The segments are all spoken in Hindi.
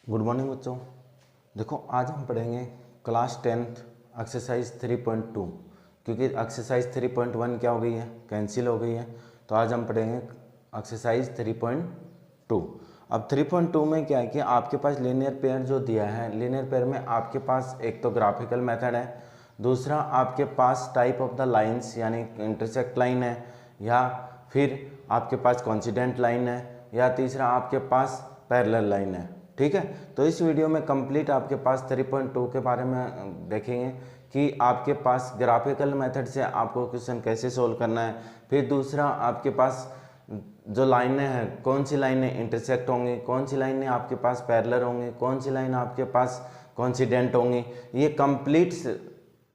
गुड मॉर्निंग बच्चों। देखो आज हम पढ़ेंगे क्लास 10th एक्सरसाइज 3.2 क्योंकि एक्सरसाइज 3.1 क्या हो गई है, कैंसिल हो गई है। तो आज हम पढ़ेंगे एक्सरसाइज 3.2। अब 3.2 में क्या है कि आपके पास लीनियर पेयर जो दिया है, लीनियर पेयर में आपके पास एक तो ग्राफिकल मेथड है, दूसरा आपके पास टाइप ऑफ द लाइंस यानी इंटरसेक्ट लाइन है, या फिर आपके पास कोइंसिडेंट लाइन है, या तीसरा आपके पास पैरेलल लाइन है। ठीक है, तो इस वीडियो में कंप्लीट आपके पास 3.2 के बारे में देखेंगे कि आपके पास ग्राफिकल मेथड से आपको क्वेश्चन कैसे सोल्व करना है। फिर दूसरा आपके पास जो लाइनें हैं, कौन सी लाइनें इंटरसेक्ट होंगी, कौन सी लाइनें आपके पास पैरेलल होंगी, कौन सी लाइन आपके पास कोइंसिडेंट होंगी, ये कंप्लीट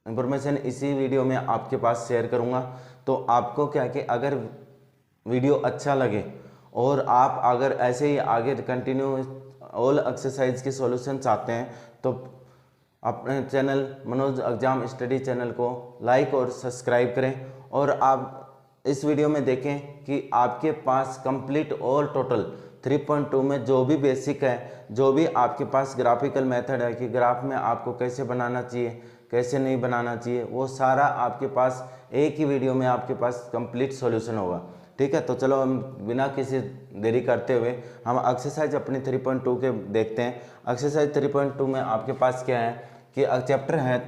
इंफॉर्मेशन इसी वीडियो में आपके पास शेयर करूँगा। तो आपको क्या कि अगर वीडियो अच्छा लगे और आप अगर ऐसे ही आगे कंटिन्यू ऑल एक्सरसाइज के सॉल्यूशन चाहते हैं तो अपने channel Manoj exam study channel को लाइक और सब्सक्राइब करें। और आप इस वीडियो में देखें कि आपके पास कंप्लीट ऑल टोटल 3.2 में जो भी बेसिक है, जो भी आपके पास ग्राफिकल मेथड है कि ग्राफ में आपको कैसे बनाना चाहिए, कैसे नहीं बनाना चाहिए, वो सारा आपके पास एक ही वीडियो में आपके पास कंप्लीट सॉल्यूशन होगा। ठीक है, तो चलो हम बिना किसी देरी करते हुए हम एक्सरसाइज अपनी 3.2 के देखते हैं। एक्सरसाइज 3.2 में आपके पास क्या है कि चैप्टर है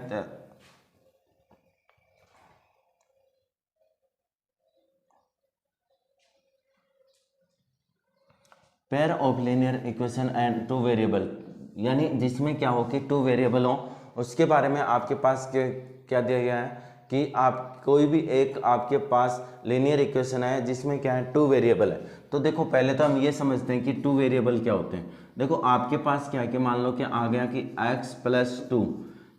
pair of linear equation and two variable, यानी जिसमें क्या हो कि टू वेरिएबल हो। उसके बारे में आपके पास क्या दिया गया है कि आप कोई भी एक आपके पास लीनियर इक्वेशन है जिसमें क्या है टू वेरिएबल है। तो देखो पहले तो हम ये समझते हैं कि टू वेरिएबल क्या होते हैं। देखो आपके पास क्या है कि मान लो कि आ गया कि x+2,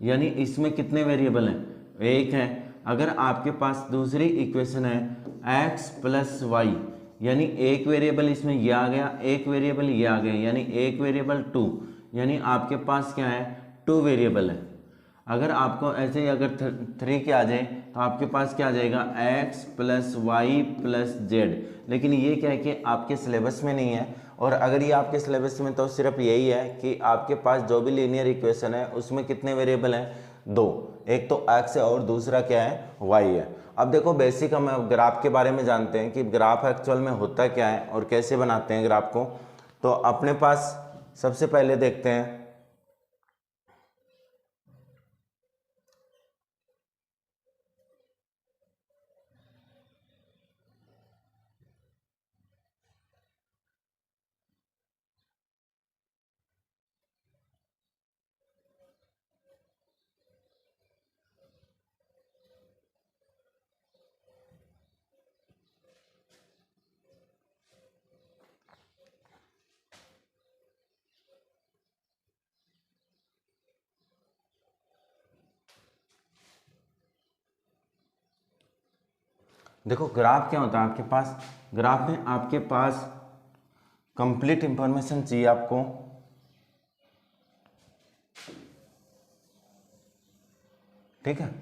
यानी इसमें कितने वेरिएबल हैं, एक है। अगर आपके पास दूसरी इक्वेशन है x+y, यानी एक वेरिएबल इसमें ये आ गया, एक वेरिएबल ये आ गया, यानी एक वेरिएबल 2, यानी आपके पास क्या है टू वेरिएबल है। अगर आपको ऐसे ही अगर 3 के आ जाए तो आपके पास क्या आ जाएगा x+y+z। लेकिन ये क्या है कि आपके सिलेबस में नहीं है, और अगर ये आपके सिलेबस में तो सिर्फ यही है कि आपके पास जो भी लीनियर इक्वेशन है उसमें कितने वेरिएबल हैं, दो, एक तो x है और दूसरा क्या है y है। अब देखो बेसिक हम ग्राफ के बारे में जानते हैं कि ग्राफ एक्चुअल में होता क्या है और कैसे बनाते हैं ग्राफ को। तो अपने पास सबसे पहले देखते हैं देखो ग्राफ क्या होता है आपके पास। ग्राफ में आपके पास कंप्लीट इंफॉर्मेशन चाहिए आपको। ठीक है,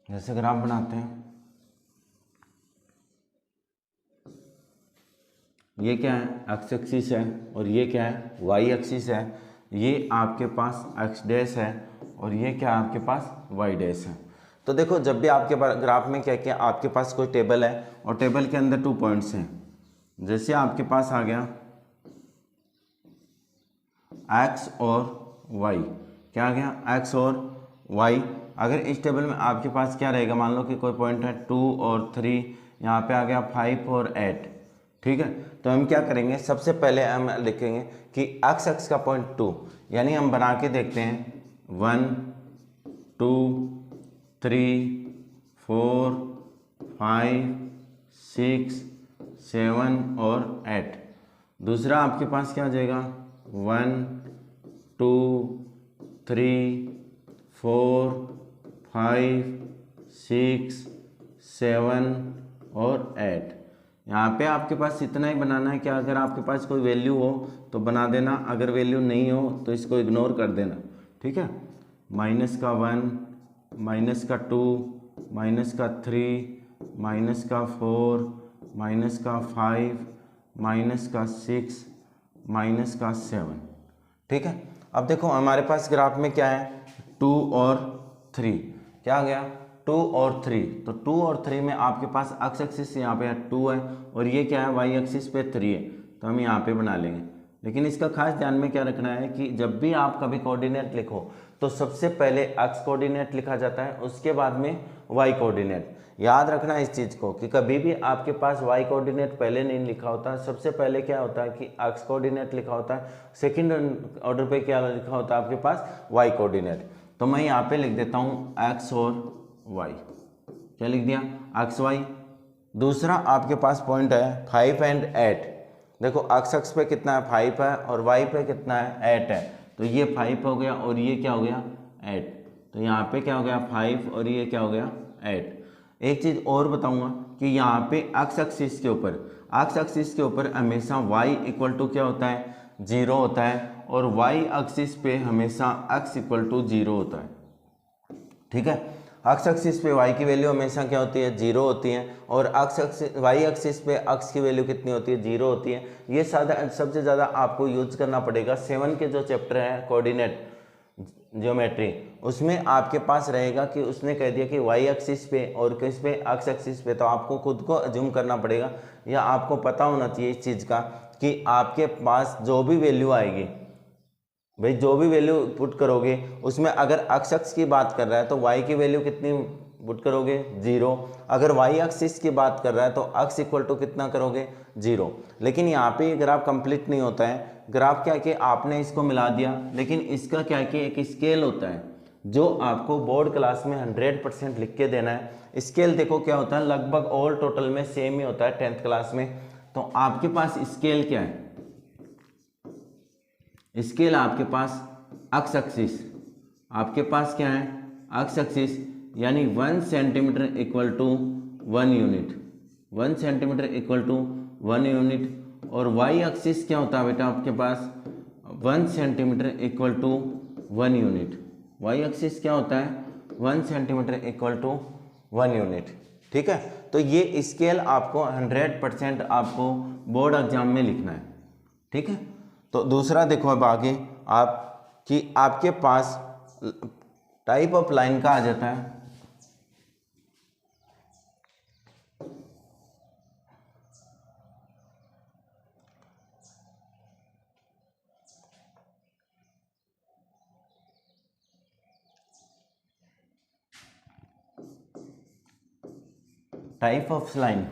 जैसे ग्राफ बनाते हैं, ये क्या है एक्स एक्सिस है और ये क्या है वाई एक्सिस है। ये आपके पास एक्स डैश है और ये क्या है आपके पास वाई डैश है। तो देखो जब भी आपके ग्राफ में क्या क्या आपके पास कोई टेबल है और टेबल के अंदर 2 पॉइंट्स हैं, जैसे आपके पास आ गया एक्स और वाई, क्या आ गया एक्स और वाई। अगर इस टेबल में आपके पास क्या रहेगा, मान लो कि कोई पॉइंट है 2 और 3, यहाँ पे आ गया 5 और 8। ठीक है, तो हम क्या करेंगे, सबसे पहले हम लिखेंगे कि एक्स एक्स का पॉइंट 2, यानी हम बना के देखते हैं 1 2 3 4 5 6 7 और 8। दूसरा आपके पास क्या आ जाएगा 1 2 3 4 5 6 7 और 8। यहाँ पे आपके पास इतना ही बनाना है कि अगर आपके पास कोई वैल्यू हो तो बना देना, अगर वैल्यू नहीं हो तो इसको इग्नोर कर देना, ठीक है। -1, -2, -3, -4, -5, -6, ठीक है। अब देखो हमारे पास ग्राफ में क्या है, 2 और 3, क्या आ गया 2 और 3, तो 2 और 3 में आपके पास एक्स एक्सिस यहाँ पे 2 है और ये क्या है वाई एक्सिस पे 3 है, तो हम यहाँ पे बना लेंगे। लेकिन इसका खास ध्यान में क्या रखना है कि जब भी आप कभी कोऑर्डिनेट लिखो तो सबसे पहले एक्स कोऑर्डिनेट लिखा जाता है, उसके बाद में वाई कोऑर्डिनेट। याद रखना इस चीज़ को कि कभी भी आपके पास वाई कोऑर्डिनेट पहले नहीं लिखा होता, सबसे पहले क्या होता है कि एक्स कोऑर्डिनेट लिखा होता है, सेकंड ऑर्डर पे क्या लिखा होता है आपके पास वाई कोऑर्डिनेट। तो मैं यहाँ पे लिख देता हूँ एक्स और वाई, क्या लिख दिया एक्स वाई। दूसरा आपके पास पॉइंट है 5 और 8, देखो एक्स अक्ष पे कितना है 5 है और वाई पे कितना है 8 है, तो ये 5 हो गया और ये क्या हो गया 8, तो यहाँ पे क्या हो गया 5 और ये क्या हो गया 8। एक चीज़ और बताऊंगा कि यहाँ पे एक्स एक्सिस के ऊपर हमेशा y इक्वल टू क्या होता है 0 होता है और y एक्सिस पे हमेशा x इक्वल टू 0 होता है, ठीक है। एक्स एक्सिस पे y की वैल्यू हमेशा क्या होती है 0 होती है और y एक्सिस पे x की वैल्यू कितनी होती है 0 होती है। ये सबसे ज़्यादा आपको यूज करना पड़ेगा 7 के जो चैप्टर है कोऑर्डिनेट ज्योमेट्री, उसमें आपके पास रहेगा कि उसने कह दिया कि y एक्सिस पे और किस पे x एक्सिस पे, तो आपको खुद को अज्यूम करना पड़ेगा या आपको पता होना चाहिए इस चीज़ का कि आपके पास जो भी वैल्यू आएगी भाई, जो भी वैल्यू पुट करोगे उसमें अगर x एक्सिस की बात कर रहा है तो y की वैल्यू कितनी पुट करोगे 0, अगर y एक्सिस की बात कर रहा है तो x इक्वल टू कितना करोगे 0। लेकिन यहाँ पे ग्राफ कंप्लीट नहीं होता है, ग्राफ क्या है कि आपने इसको मिला दिया, लेकिन इसका क्या है कि एक स्केल होता है जो आपको बोर्ड क्लास में 100% लिख के देना है। स्केल देखो क्या होता है, लगभग ऑल टोटल में सेम ही होता है 10th क्लास में। तो आपके पास स्केल क्या है, स्केल आपके पास एक्स एक्सिस, आपके पास क्या है एक्स एक्सिस यानी 1 centimetre equal to 1 unit, 1 centimetre equal to 1 unit. और वाई एक्सिस क्या होता है बेटा आपके पास 1 centimetre equal to 1 unit, y axis क्या होता है 1 सेंटीमीटर इक्वल टू 1 यूनिट, ठीक है। तो ये स्केल आपको 100% आपको बोर्ड एग्जाम में लिखना है, ठीक है। तो दूसरा देखो अब आगे आप कि आपके पास टाइप ऑफ लाइन का आ जाता है टाइप ऑफ लाइन।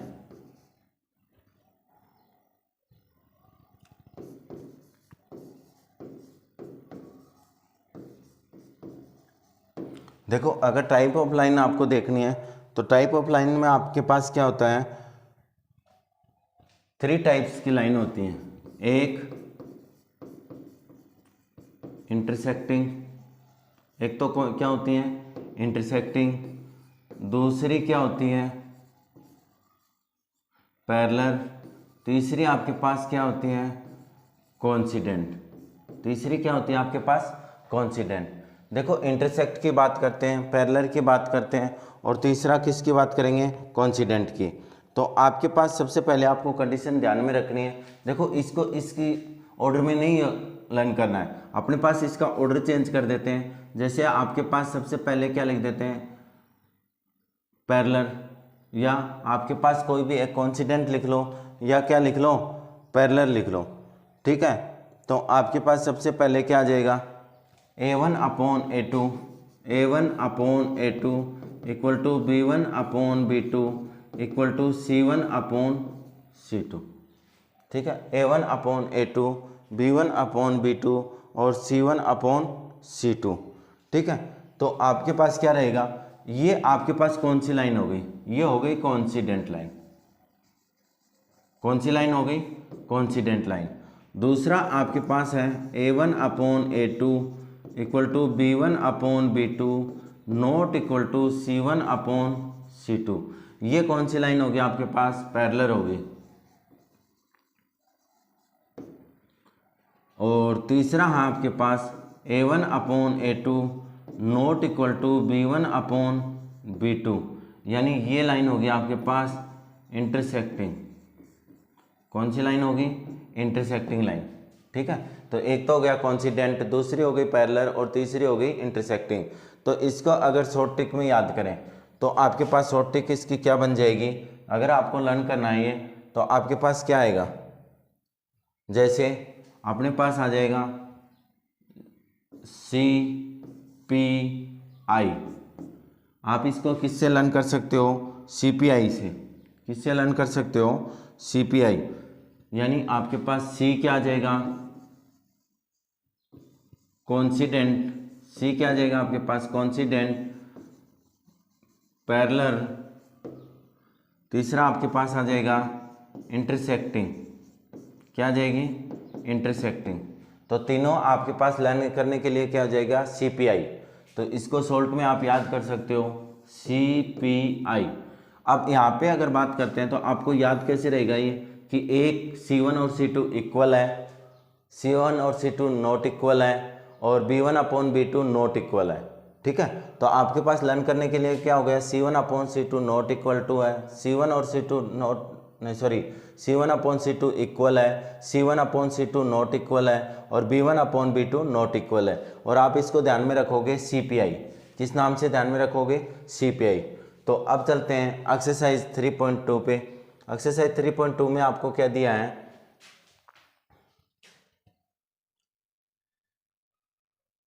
देखो अगर टाइप ऑफ लाइन आपको देखनी है तो टाइप ऑफ लाइन में आपके पास क्या होता है 3 टाइप्स की लाइन होती हैं। एक इंटरसेक्टिंग, एक तो क्या होती है इंटरसेक्टिंग, दूसरी क्या होती है पैरेलल, तीसरी आपके पास क्या होती है कोइंसिडेंट, तीसरी क्या होती है आपके पास कोइंसिडेंट। देखो इंटरसेक्ट की बात करते हैं, पैरेलल की बात करते हैं और तीसरा किसकी बात करेंगे कोइंसिडेंट की। तो आपके पास सबसे पहले आपको कंडीशन ध्यान में रखनी है। देखो इसको इसकी ऑर्डर में नहीं लर्न करना है, अपने पास इसका ऑर्डर चेंज कर देते हैं। जैसे आपके पास सबसे पहले क्या लिख देते हैं पैरेलल, या आपके पास कोई भी एक कोइंसिडेंट लिख लो या क्या लिख लो पैरेलल लिख लो, ठीक है। तो आपके पास सबसे पहले क्या आ जाएगा A1/A2, A1/A2 equal to B1/B2 equal to C1/C2, ठीक है। A1/A2 B1/B2 और C1/C2, ठीक है। तो आपके पास क्या रहेगा, ये आपके पास कौन सी लाइन हो गई, ये हो गई कोइंसिडेंट लाइन। कौन सी लाइन हो गई कोइंसिडेंट लाइन। दूसरा आपके पास है A1/A2 equal to B1/B2 not equal to C1/C2, ये कौन सी लाइन होगी आपके पास पैरेलल होगी, और तीसरा है आपके पास A1/A2 not equal to B1/B2, यानी ये लाइन होगी आपके पास इंटरसेक्टिंग। कौन सी लाइन होगी? Intersecting line. ठीक है, तो एक तो हो गया कॉन्सिडेंट, दूसरी हो गई पैरेलल और तीसरी हो गई इंटरसेक्टिंग। तो इसको अगर शॉर्ट ट्रिक में याद करें तो आपके पास शॉर्ट ट्रिक इसकी क्या बन जाएगी? अगर आपको लर्न करना है ये, तो आपके पास क्या आएगा? जैसे अपने पास आ जाएगा CPI। आप इसको किससे लर्न कर सकते हो? CPI से। किससे लर्न कर सकते हो? CPI। यानी आपके पास C क्या आ जाएगा? कॉन्सिडेंट। C क्या आ जाएगा आपके पास? कॉन्सिडेंट, पैरेलल, तीसरा आपके पास आ जाएगा इंटरसेक्टिंग। क्या आ जाएगी? इंटरसेक्टिंग। तो तीनों आपके पास लर्न करने के लिए क्या हो जाएगा? CPI। तो इसको शॉर्ट में आप याद कर सकते हो CPI। अब यहाँ पे अगर बात करते हैं तो आपको याद कैसे रहेगा ये कि एक C1 और C2 इक्वल है, C1 और C2 नॉट इक्वल है, और B1/B2 नॉट इक्वल है। ठीक है, तो आपके पास लर्न करने के लिए क्या हो गया? C1/C2 नॉट इक्वल टू है, C1 और C2 नॉट नहीं सॉरी C1/C2 इक्वल है, C1/C2 नॉट इक्वल है, और B1/B2 नॉट इक्वल है। और आप इसको ध्यान में रखोगे CPI। किस नाम से ध्यान में रखोगे? CPI। तो अब चलते हैं एक्सरसाइज 3.2 पे। एक्सरसाइज 3.2 में आपको क्या दिया है?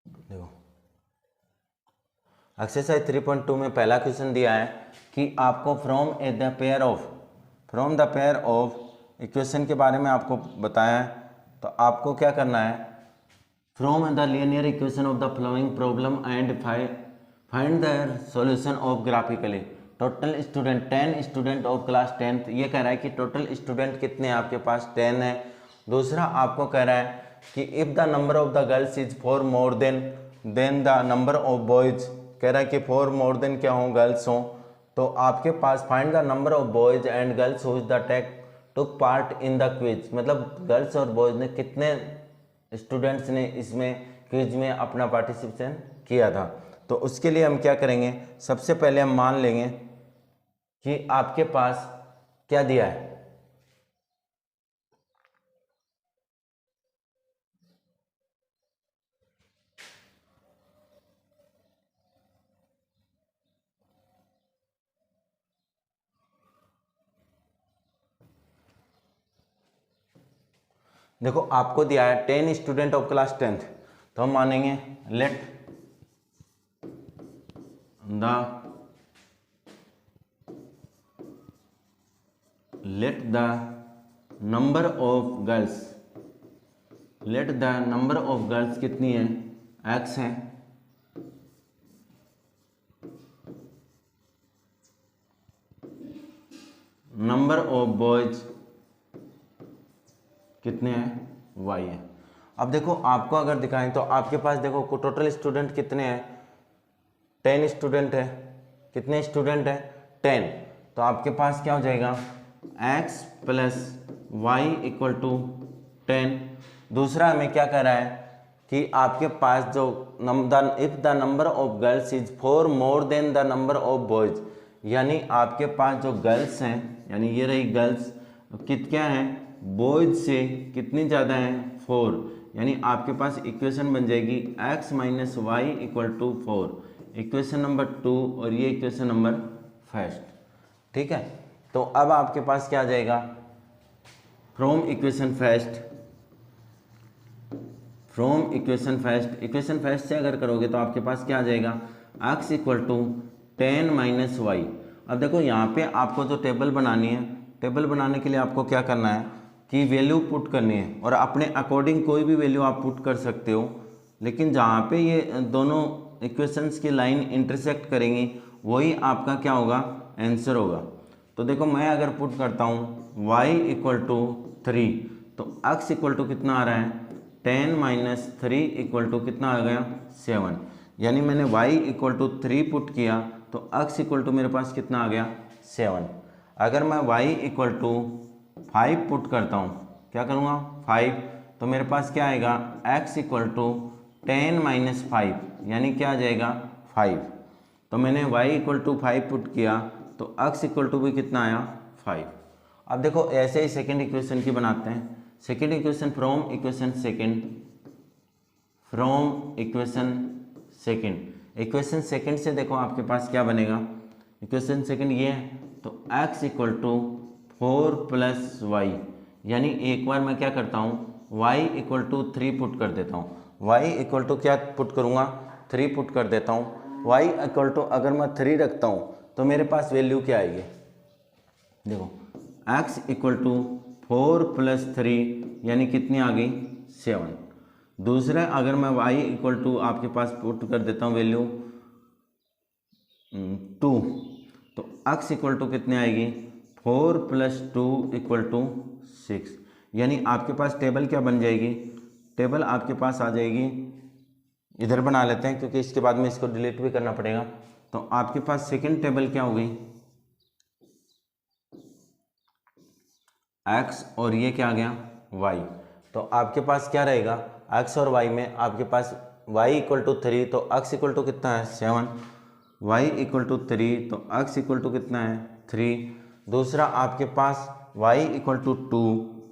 देखो, एक्सरसाइज 3.2 में पहला क्वेश्चन दिया है कि आपको from the pair of equation के बारे में आपको बताया है। तो आपको क्या करना है? From the linear equation of the following problem and find the solution of graphically. Total student 10 student of class 10th। ये कह रहा है कि टोटल स्टूडेंट कितने हैं आपके पास? 10 है। दूसरा आपको कह रहा है कि if the number of the girls is 4 more than the number of boys. कह रहा है कि 4 मोर देन क्या हो? गर्ल्स हों। तो आपके पास find the number of boys and girls who is the took part in the quiz. मतलब गर्ल्स और बॉयज ने कितने स्टूडेंट्स ने इसमें क्विज में अपना पार्टिसिपेशन किया था। तो उसके लिए हम क्या करेंगे? सबसे पहले हम मान लेंगे कि आपके पास क्या दिया है? देखो, आपको दिया है 10 स्टूडेंट ऑफ क्लास 10th। तो हम मानेंगे let the number of girls कितनी है? x है। नंबर ऑफ बॉयज कितने हैं? y है। अब देखो, आपको अगर दिखाएं तो आपके पास देखो टोटल स्टूडेंट कितने हैं? 10 स्टूडेंट है। कितने स्टूडेंट है? 10। तो आपके पास क्या हो जाएगा? x plus y equal to 10। दूसरा हमें क्या कह रहा है कि आपके पास जो if the number of girls is 4 more than the number of boys, यानी आपके पास जो गर्ल्स हैं, यानी ये रही गर्ल्स, क्या हैं? बॉयज से कितनी ज़्यादा हैं? 4। यानी आपके पास इक्वेशन बन जाएगी x minus y equal to 4। Equation number 2 और ये इक्वेशन नंबर फर्स्ट। ठीक है, तो अब आपके पास क्या आ जाएगा? फ्रॉम इक्वेशन फर्स्ट से अगर करोगे तो आपके पास क्या आ जाएगा? x equal to 10 minus y. अब देखो, यहाँ पे आपको जो टेबल बनानी है, टेबल बनाने के लिए आपको क्या करना है कि वैल्यू पुट करनी है, और अपने अकॉर्डिंग कोई भी वैल्यू आप पुट कर सकते हो। लेकिन जहाँ पे ये दोनों इक्वेशंस की लाइन इंटरसेक्ट करेंगी वही आपका क्या होगा? आंसर होगा। तो देखो, मैं अगर पुट करता हूँ y इक्वल टू 3, तो x इक्वल टू कितना आ रहा है? 10 माइनस 3 इक्वल टू कितना आ गया? 7। यानी मैंने y इक्वल टू 3 पुट किया तो x इक्वल टू मेरे पास कितना आ गया? 7। अगर मैं y इक्वल टू 5 पुट करता हूँ, क्या करूँगा? 5, तो मेरे पास क्या आएगा x इक्वल टू 10 माइनस 5, यानी क्या आ जाएगा 5। तो मैंने y इक्वल टू 5 पुट किया तो x इक्वल टू भी कितना आया 5। अब देखो ऐसे ही सेकेंड इक्वेशन की बनाते हैं। Second equation from equation second, equation second से देखो आपके पास क्या बनेगा। इक्वेशन सेकेंड ये है, तो x equal to 4 plus y, यानी एक बार मैं क्या करता हूँ y इक्वल टू 3 पुट कर देता हूँ। y इक्वल टू क्या पुट करूँगा 3 पुट कर देता हूँ। y इक्वल टू अगर मैं 3 रखता हूँ तो मेरे पास वैल्यू क्या आएगी, देखो x इक्वल टू 4 प्लस 3 यानी कितनी आ गई 7। दूसरा अगर मैं y इक्वल टू आपके पास पुट कर देता हूँ वैल्यू 2, तो x इक्वल टू कितने आएगी 4 प्लस 2 इक्वल टू 6, यानी आपके पास टेबल क्या बन जाएगी, टेबल आपके पास आ जाएगी, इधर बना लेते हैं क्योंकि इसके बाद में इसको डिलीट भी करना पड़ेगा। तो आपके पास सेकंड टेबल क्या हो गई x और ये क्या आ गया y। तो आपके पास क्या रहेगा x और y में आपके पास y इक्वल टू 3, तो x इक्वल टू कितना है 7, y इक्वल टू 3 तो x इक्वल टू कितना है 3। दूसरा आपके पास y इक्वल टू 2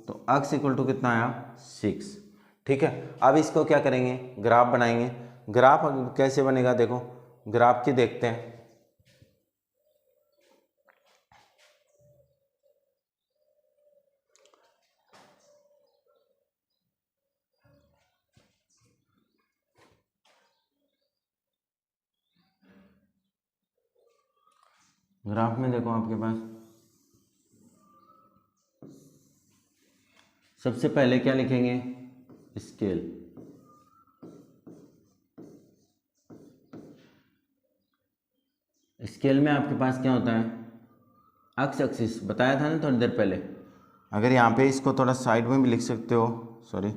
तो x इक्वल टू कितना आया 6। ठीक है, अब इसको क्या करेंगे ग्राफ बनाएंगे। ग्राफ कैसे बनेगा देखो, ग्राफ की देखते हैं। ग्राफ में देखो आपके पास सबसे पहले क्या लिखेंगे स्केल, स्केल में आपके पास क्या होता है एक्स एक्सिस, बताया था ना थोड़ी देर पहले। अगर यहाँ पे इसको थोड़ा साइड में भी लिख सकते हो, सॉरी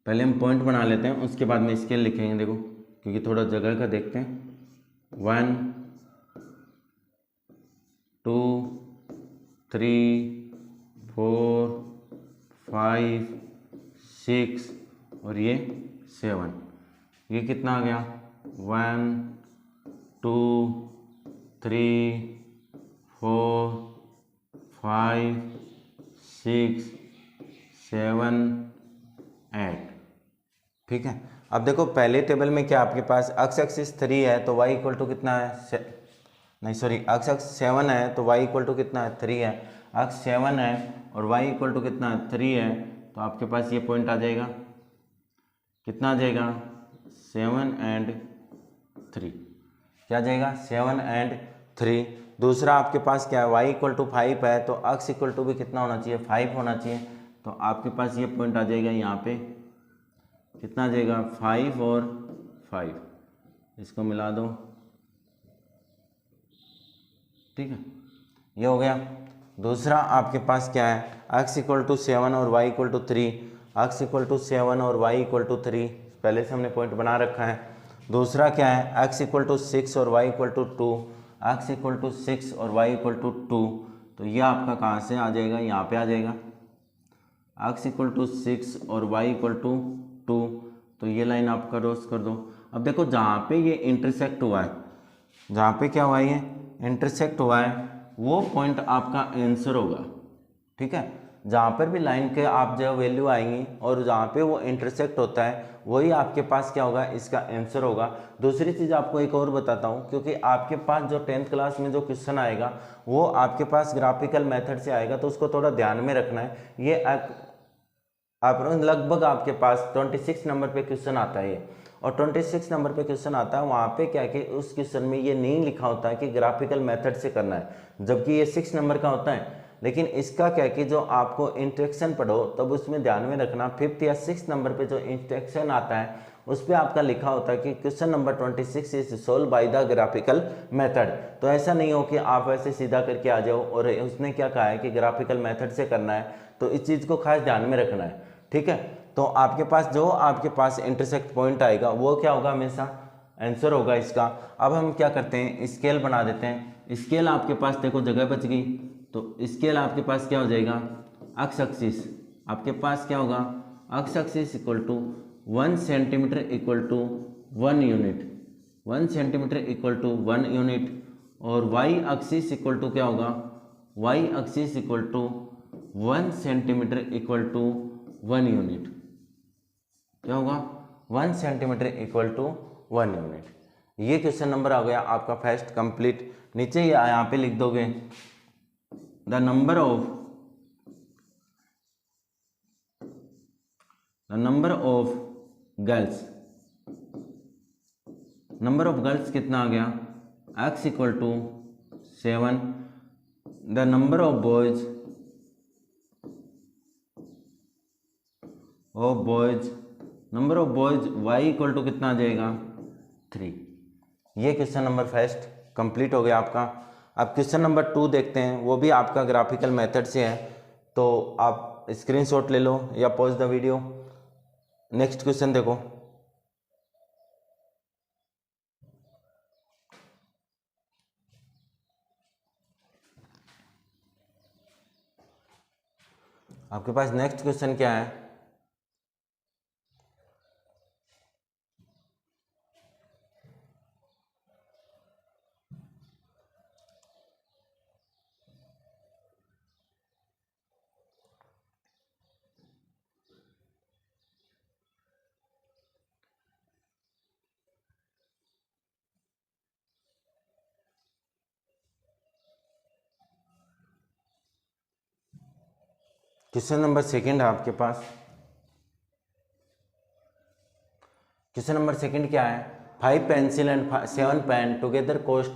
पहले हम पॉइंट बना लेते हैं उसके बाद में स्केल लिखेंगे। देखो क्योंकि थोड़ा जगह का देखते हैं, 1 2 3 4 5 6 और ये 7, ये कितना आ गया 1 2 3 4 5 6 7 8। ठीक है, अब देखो पहले टेबल में क्या आपके पास एक्स एक्सिस 3 है तो y इक्वल टू कितना है नहीं सॉरी एक्स एक्स 7 है तो y इक्वल टू कितना है 3 है। एक्स 7 है और y इक्वल टू कितना है 3 है, तो आपके पास ये पॉइंट आ जाएगा, कितना आ जाएगा 7 एंड 3, क्या आ जाएगा 7 एंड 3। दूसरा आपके पास क्या है y इक्वल टू 5 है तो x इक्वल टू भी कितना होना चाहिए 5 होना चाहिए, तो आपके पास ये पॉइंट आ जाएगा यहाँ पे, कितना आ जाएगा 5 और 5, इसको मिला दो। ठीक है, ये हो गया। दूसरा आपके पास क्या है x इक्वल टू 7 और y equal to 3, x equal to 7 और y इक्वल टू 3, पहले से हमने पॉइंट बना रखा है। दूसरा क्या है x इक्वल टू 6 और y equal to 2, x equal to 6 और y इक्वल टू 2, तो ये आपका कहाँ से आ जाएगा, यहाँ पे आ जाएगा x इक्वल टू 6 और y इक्वल टू 2, तो ये लाइन आप क्रॉस कर दो। अब देखो जहाँ पे ये इंटरसेक्ट हुआ है, जहाँ पे क्या हुआ है इंटरसेक्ट हुआ है वो पॉइंट आपका आंसर होगा। ठीक है, जहाँ पर भी लाइन के आप जो वैल्यू आएंगी और जहाँ पे वो इंटरसेक्ट होता है वही आपके पास क्या होगा इसका आंसर होगा। दूसरी चीज़ आपको एक और बताता हूँ, क्योंकि आपके पास जो 10th क्लास में जो क्वेश्चन आएगा वो आपके पास ग्राफिकल मेथड से आएगा, तो उसको थोड़ा ध्यान में रखना है। ये आप लगभग आपके पास 26 नंबर पे क्वेश्चन आता है ये, और 26 नंबर पे क्वेश्चन आता है, वहाँ पे क्या है कि उस क्वेश्चन में ये नहीं लिखा होता है कि ग्राफिकल मेथड से करना है, जबकि ये 6 नंबर का होता है। लेकिन इसका क्या है कि जो आपको इंस्ट्रक्शन पढ़ो तब उसमें ध्यान में रखना 5th या 6th नंबर पे जो इंस्ट्रक्शन आता है उस पर आपका लिखा होता है कि question number 26 is solve by the graphical method. तो ऐसा नहीं हो कि आप ऐसे सीधा करके आ जाओ और उसने क्या कहा है कि ग्राफिकल मेथड से करना है, तो इस चीज़ को खास ध्यान में रखना है। ठीक है, तो आपके पास जो आपके पास इंटरसेक्ट पॉइंट आएगा वो क्या होगा हमेशा आंसर होगा इसका। अब हम क्या करते हैं, स्केल बना देते हैं। स्केल आपके पास देखो जगह बच गई, तो स्केल आपके पास क्या हो जाएगा, एक्स एक्सिस आपके पास क्या होगा, x axis equal to 1 centimetre equal to 1 unit, 1 centimetre equal to 1 unit, और वाई एक्सिस इक्वल टू क्या होगा, y axis equal to 1 centimetre equal to 1 unit, क्या होगा 1 सेंटीमीटर इक्वल टू 1 यूनिट। ये क्वेश्चन नंबर आ गया आपका फर्स्ट कंप्लीट। नीचे यहाँ पे लिख दोगे the number of girls, number of girls कितना आ गया, x equal to 7, the number of boys number of boys y equal to कितना आ जाएगा 3। ये क्वेश्चन नंबर फर्स्ट कंप्लीट हो गया आपका। अब क्वेश्चन नंबर 2 देखते हैं, वो भी आपका ग्राफिकल मेथड से है, तो आप स्क्रीनशॉट ले लो या pause the video. Next question देखो, आपके पास नेक्स्ट क्वेश्चन क्या है, क्वेश्चन नंबर सेकंड है आपके पास। क्वेश्चन नंबर सेकंड क्या है, 5 pencil and 7 pen together cost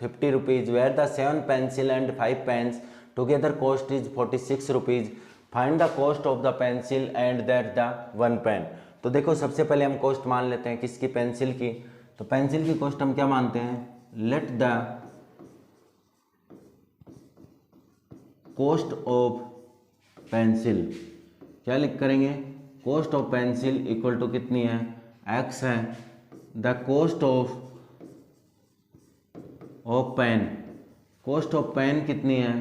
50 rupees, where the 7 pencil and 5 pens together cost is 46 rupees, find the cost of the pencil and that the 1 pen. तो देखो सबसे पहले हम कॉस्ट मान लेते हैं किसकी, पेंसिल की। तो पेंसिल की कॉस्ट हम क्या मानते हैं, let the cost of pencil, क्या लिख करेंगे, cost of pencil equal to कितनी है, x है, the cost of pen, cost of pen कितनी है,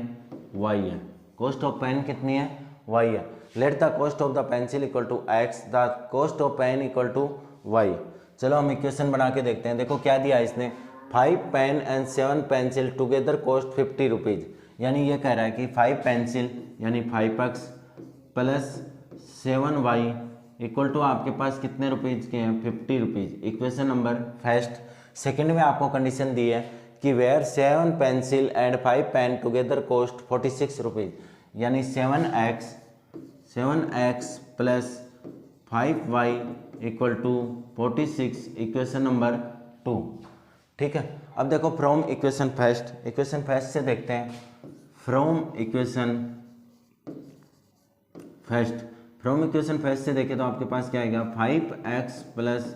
y है, कॉस्ट ऑफ पेन कितनी है, y है। Let the cost of the pencil equal to x, the cost of pen equal to y। चलो हम इक्वेशन बना के देखते हैं। देखो क्या दिया इसने, 5 pen and 7 pencil together cost 50 rupees, यानी ये कह रहा है कि 5 पेंसिल यानी 5x plus 7y equal to आपके पास कितने रुपीज़ के हैं, 50 rupees. Equation number first. Second में आपको कंडीशन दी है कि where 7 pencil and 5 pen together cost 46 rupees, यानी 7x plus 5y equal to 46, equation number 2। ठीक है, अब देखो फ्रॉम इक्वेशन फर्स्ट से देखते हैं। फ्रॉम इक्वेशन फर्स्ट से देखें तो आपके पास क्या आएगा, 5x plus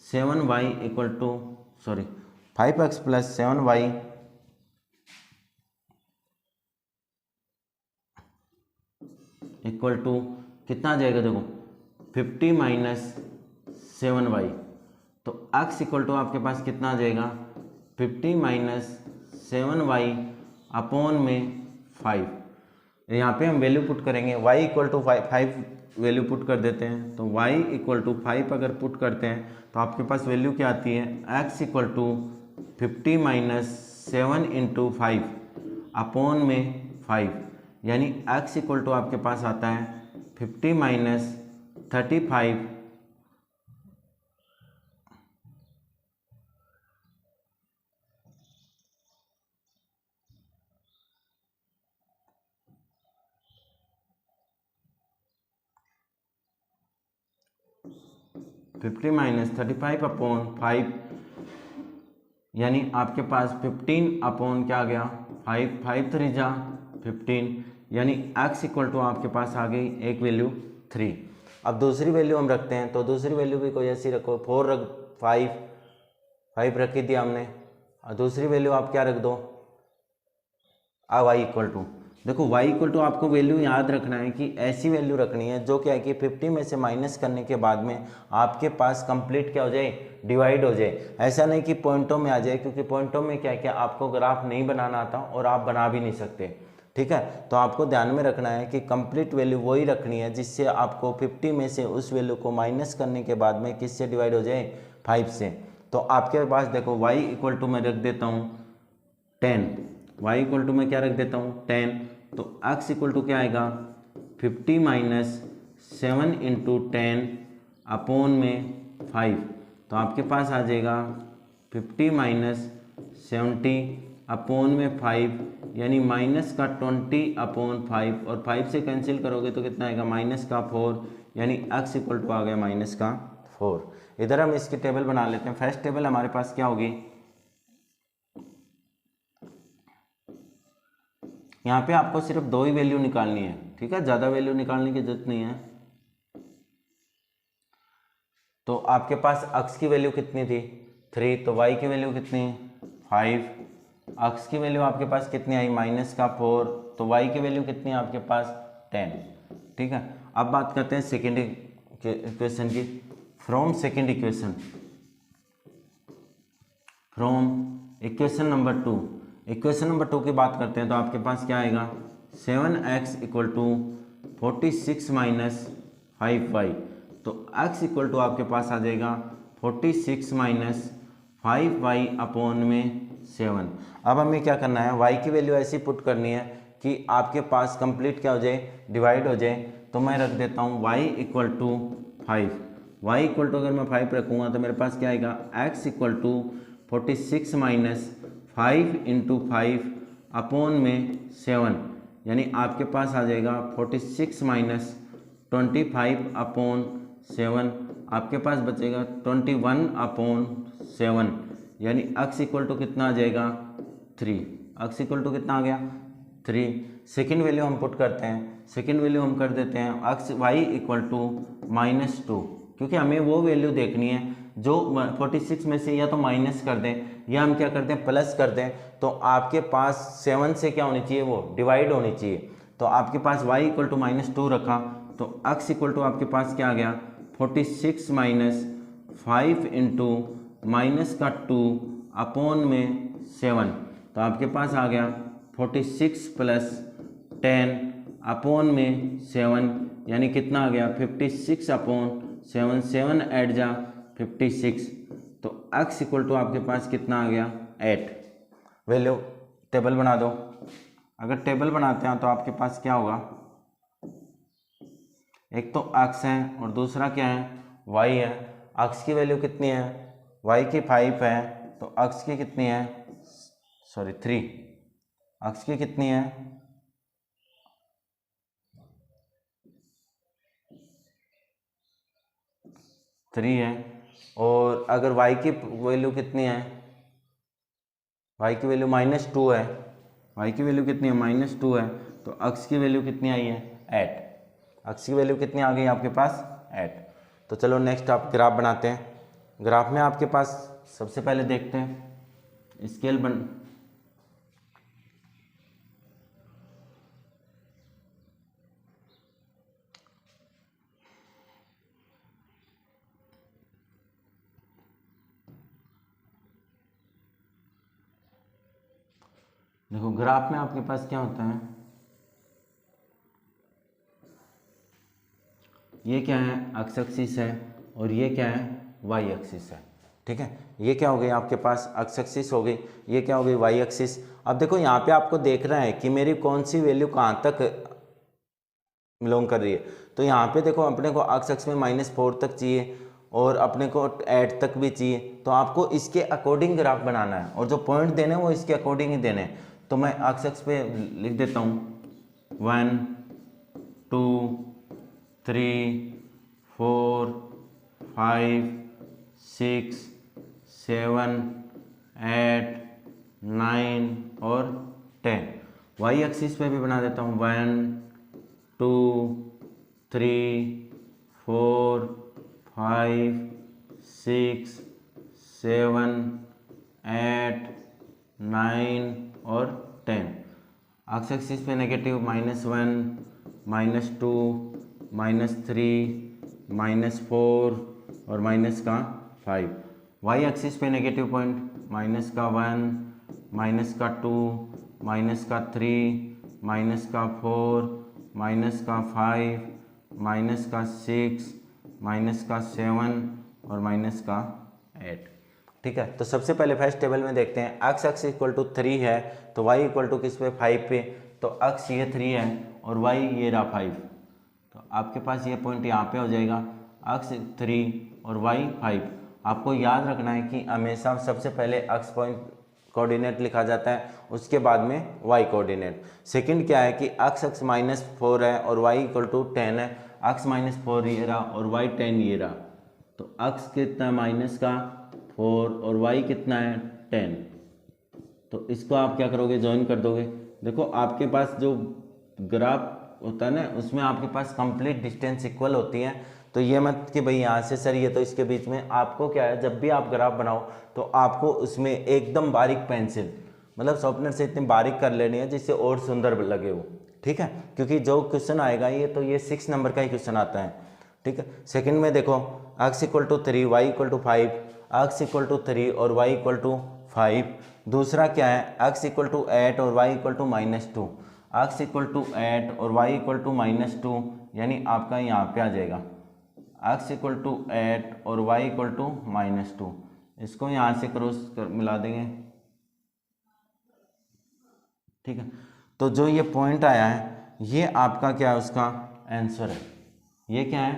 7y equal to 5x plus 7y equal to कितना आ जाएगा, देखो 50 माइनस 7y, तो x इक्वल टू आपके पास कितना आ जाएगा, 50 माइनस 7y अपॉन में 5। यहाँ पे हम वैल्यू पुट करेंगे, y equal to 5 value put कर देते हैं, तो y इक्वल टू 5 अगर पुट करते हैं तो आपके पास वैल्यू क्या आती है, x equal to 50 minus 7 into 5 upon में 5, यानी x इक्वल टू आपके पास आता है 50 माइनस 35 50 माइनस 35 अपॉन 5, यानी आपके पास 15 अपॉन क्या आ गया 5, 5 3 जा 15, यानी x इक्वल टू आपके पास आ गई एक वैल्यू 3। अब दूसरी वैल्यू हम रखते हैं, तो दूसरी वैल्यू भी कोई ऐसी रखो, 4 रख 5 रख ही दिया हमने, और दूसरी वैल्यू आप क्या रख दो, y इक्वल टू, देखो y इक्वल टू आपको वैल्यू याद रखना है कि ऐसी वैल्यू रखनी है जो क्या है कि 50 में से माइनस करने के बाद में आपके पास कंप्लीट क्या हो जाए, डिवाइड हो जाए। ऐसा नहीं कि पॉइंटों में आ जाए, क्योंकि पॉइंटों में क्या है कि आपको ग्राफ नहीं बनाना आता और आप बना भी नहीं सकते, ठीक है। तो आपको ध्यान में रखना है कि कंप्लीट वैल्यू वही रखनी है जिससे आपको 50 में से उस वैल्यू को माइनस करने के बाद में किससे डिवाइड हो जाए, 5 से। तो आपके पास देखो y इक्वल टू मैं रख देता हूँ 10, y इक्वल टू मैं क्या रख देता हूँ 10, तो x इक्वल टू क्या आएगा 50 माइनस 7 इंटू 10 अपॉन में 5। तो आपके पास आ जाएगा 50 माइनस 70 अपॉन में 5, यानी माइनस का 20 अपॉन 5, और 5 से कैंसिल करोगे तो कितना आएगा माइनस का 4, यानी x इक्वल टू आ गया माइनस का 4। इधर हम इसकी टेबल बना लेते हैं। फर्स्ट टेबल हमारे पास क्या होगी, यहाँ पे आपको सिर्फ 2 ही वैल्यू निकालनी है, ठीक है, ज़्यादा वैल्यू निकालने की जरूरत नहीं है। तो आपके पास x की वैल्यू कितनी थी 3, तो y की वैल्यू कितनी 5, x की वैल्यू आपके पास कितनी आई माइनस का 4, तो y की वैल्यू कितनी है आपके पास 10, ठीक है। अब बात करते हैं सेकेंड इक्वेशन की। From second equation, from equation number 2, equation number 2 की बात करते हैं तो आपके पास क्या आएगा 7x equal to 46 minus 5y। तो x इक्वल टू आपके पास आ जाएगा 46 माइनस 5y अपॉन में 7। अब हमें क्या करना है, y की वैल्यू ऐसी पुट करनी है कि आपके पास कंप्लीट क्या हो जाए, डिवाइड हो जाए। तो मैं रख देता हूँ y equal to 5, y equal to अगर मैं 5 रखूँगा तो मेरे पास क्या आएगा x equal to 46 minus 5 into 5 upon में 7, यानी आपके पास आ जाएगा 46 माइनस 25 अपॉन 7, आपके पास बचेगा 21 अपॉन 7, यानी x इक्वल टू कितना आ जाएगा 3, x इक्वल टू कितना आ गया 3। सेकेंड वैल्यू हम पुट करते हैं, सेकेंड वैल्यू हम कर देते हैं y इक्वल टू -2, क्योंकि हमें वो वैल्यू देखनी है जो 46 में से या तो माइनस कर दें या हम क्या करते हैं प्लस कर दें, तो आपके पास 7 से क्या होनी चाहिए, वो डिवाइड होनी चाहिए। तो आपके पास y इक्वल टू -2 रखा, तो x इक्वल टू आपके पास क्या आ गया 46 माइनस 5 इंटू माइनस का 2 अपॉन में 7। तो आपके पास आ गया 46 प्लस 10 अपॉन में 7, यानी कितना आ गया 56 अपॉन 7, 7 ऐड जा 56, तो x इक्वल टू आपके पास कितना आ गया 8। वैल्यू टेबल बना दो। अगर टेबल बनाते हैं तो आपके पास क्या होगा, एक तो x है और दूसरा क्या है y है। x की वैल्यू कितनी है, y की 5 है, तो x की कितनी है, सॉरी 3, x की कितनी है 3 है। और अगर y की वैल्यू कितनी है, y की वैल्यू -2 है, y की वैल्यू कितनी है -2 है, तो x की वैल्यू कितनी आई है 8, x की वैल्यू कितनी आ गई आपके पास 8। तो चलो नेक्स्ट आप ग्राफ बनाते हैं। ग्राफ में आपके पास सबसे पहले देखते हैं स्केल बन, देखो ग्राफ में आपके पास क्या होता है, ये क्या है एक्स एक्सिस है और ये क्या है वाई एक्सिस है, ठीक है। ये क्या हो गई आपके पास एक्स एक्सिस हो गई, ये क्या हो गई वाई एक्सिस। अब देखो यहाँ पे आपको देखना है कि मेरी कौन सी वैल्यू कहाँ तक बिलोंग कर रही है। तो यहाँ पे देखो अपने को एक्स एक्स में -4 तक चाहिए और अपने को 8 तक भी चाहिए, तो आपको इसके अकॉर्डिंग ग्राफ बनाना है और जो पॉइंट देने हैं वो इसके अकॉर्डिंग ही देने हैं। तो मैं एक्स एक्स पे लिख देता हूँ 1 2 3 4 5 6 7 8 9 और 10। वाई एक्सिस पे भी बना देता हूँ 1 2 3 4 5 6 7 8 9 और 10। एक्स एक्सिस पे नेगेटिव -1, -2, -3, -4 और -5। वाई एक्सिस पे नेगेटिव पॉइंट -1, -2, -3, -4, -5, -6, -7 और -8। ठीक है, तो सबसे पहले फर्स्ट टेबल में देखते हैं एक्स एक्स इक्वल टू 3 है तो वाई इक्वल टू किस पे 5 पे, तो एक्स ये 3 है और वाई ये रहा 5, तो आपके पास ये पॉइंट यहाँ पे हो जाएगा एक्स 3 और वाई 5। आपको याद रखना है कि हमेशा सबसे पहले एक्स पॉइंट कोऑर्डिनेट लिखा जाता है, उसके बाद में वाई कोऑर्डिनेट। सेकंड क्या है कि एक्स -4 है और वाई इक्वल टू 10 है, एक्स -4 ये रहा और वाई 10 ये रहा, तो एक्स कितना -4 और वाई कितना है 10। तो इसको आप क्या करोगे, ज्वाइन कर दोगे। देखो आपके पास जो ग्राफ होता है ना, उसमें आपके पास कंप्लीट डिस्टेंस इक्वल होती है, तो ये मत कि भाई यहाँ से सर ये तो इसके बीच में। आपको क्या है, जब भी आप ग्राफ बनाओ तो आपको उसमें एकदम बारीक पेंसिल, मतलब शॉर्पनर से इतनी बारीक कर लेनी है जिससे और सुंदर लगे वो। ठीक है, क्योंकि जो क्वेश्चन आएगा ये 6 नंबर का ही क्वेश्चन आता है। ठीक है, सेकंड में देखो x equal to 3 y equal to 5, x equal to 3 और वाई इक्वल टू 5। दूसरा क्या है, एक्स इक्वल टू 8 और y equal to -2, x equal to 8 और वाई इक्वल टू -2, यानी आपका यहाँ पे आ जाएगा एक्स इक्वल टू 8 और वाई इक्वल टू -2। इसको यहाँ से क्रॉस कर मिला देंगे। ठीक है, तो जो ये पॉइंट आया है ये आपका क्या है, उसका आंसर है। ये क्या है,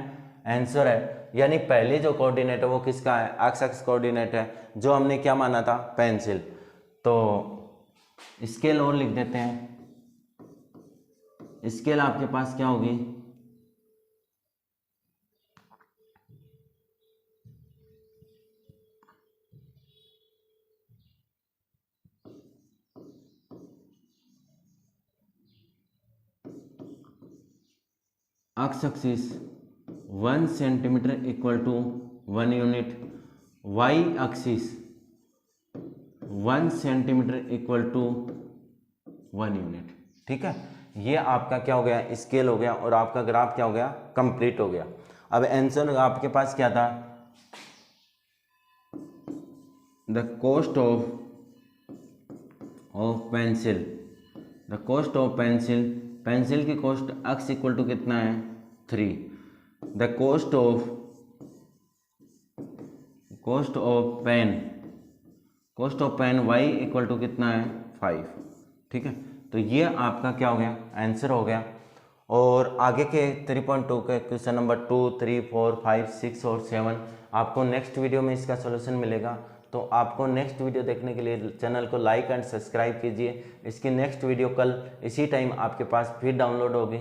आंसर है। यानी पहले जो कोऑर्डिनेट है वो किसका है, एक्स एक्स कोऑर्डिनेट है, जो हमने क्या माना था, पेंसिल। तो स्केल और लिख देते हैं। स्केल आपके पास क्या होगी, x axis 1 centimetre equal to 1 unit, y axis 1 centimetre equal to 1 unit. ठीक है, ये आपका क्या हो गया, स्केल हो गया और आपका ग्राफ क्या हो गया, कंप्लीट हो गया। अब आंसर आपके पास क्या था, the cost of pencil, the cost of pencil, pencil की कॉस्ट एक्स इक्वल टू कितना है 3, the cost of pen y equal to कितना है 5। ठीक है, तो ये आपका क्या हो गया, आंसर हो गया। और आगे के 3.2 के क्वेश्चन नंबर 2, 3, 4, 5, 6 और 7 आपको नेक्स्ट वीडियो में इसका सॉल्यूशन मिलेगा। तो आपको नेक्स्ट वीडियो देखने के लिए चैनल को लाइक एंड सब्सक्राइब कीजिए। इसकी नेक्स्ट वीडियो कल इसी टाइम आपके पास फिर डाउनलोड होगी,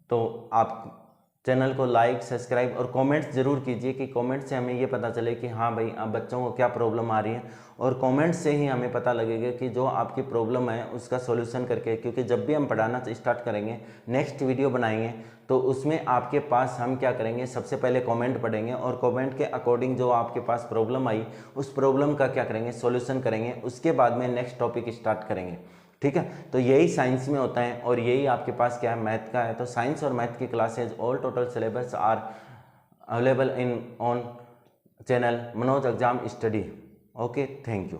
तो आप चैनल को लाइक सब्सक्राइब और कमेंट्स ज़रूर कीजिए कि कमेंट से हमें ये पता चले कि हाँ भाई अब बच्चों को क्या प्रॉब्लम आ रही है, और कमेंट से ही हमें पता लगेगा कि जो आपकी प्रॉब्लम है उसका सॉल्यूशन करके, क्योंकि जब भी हम पढ़ाना स्टार्ट करेंगे, नेक्स्ट वीडियो बनाएंगे, तो उसमें आपके पास हम क्या करेंगे, सबसे पहले कमेंट पढ़ेंगे और कमेंट के अकॉर्डिंग जो आपके पास प्रॉब्लम आई उस प्रॉब्लम का क्या करेंगे, सॉल्यूशन करेंगे। उसके बाद में नेक्स्ट टॉपिक स्टार्ट करेंगे। ठीक है, तो यही साइंस में होता है और यही आपके पास क्या है, मैथ का है। तो साइंस और मैथ की classes all total syllabus are available in on channel Manoj exam study. Okay, thank you.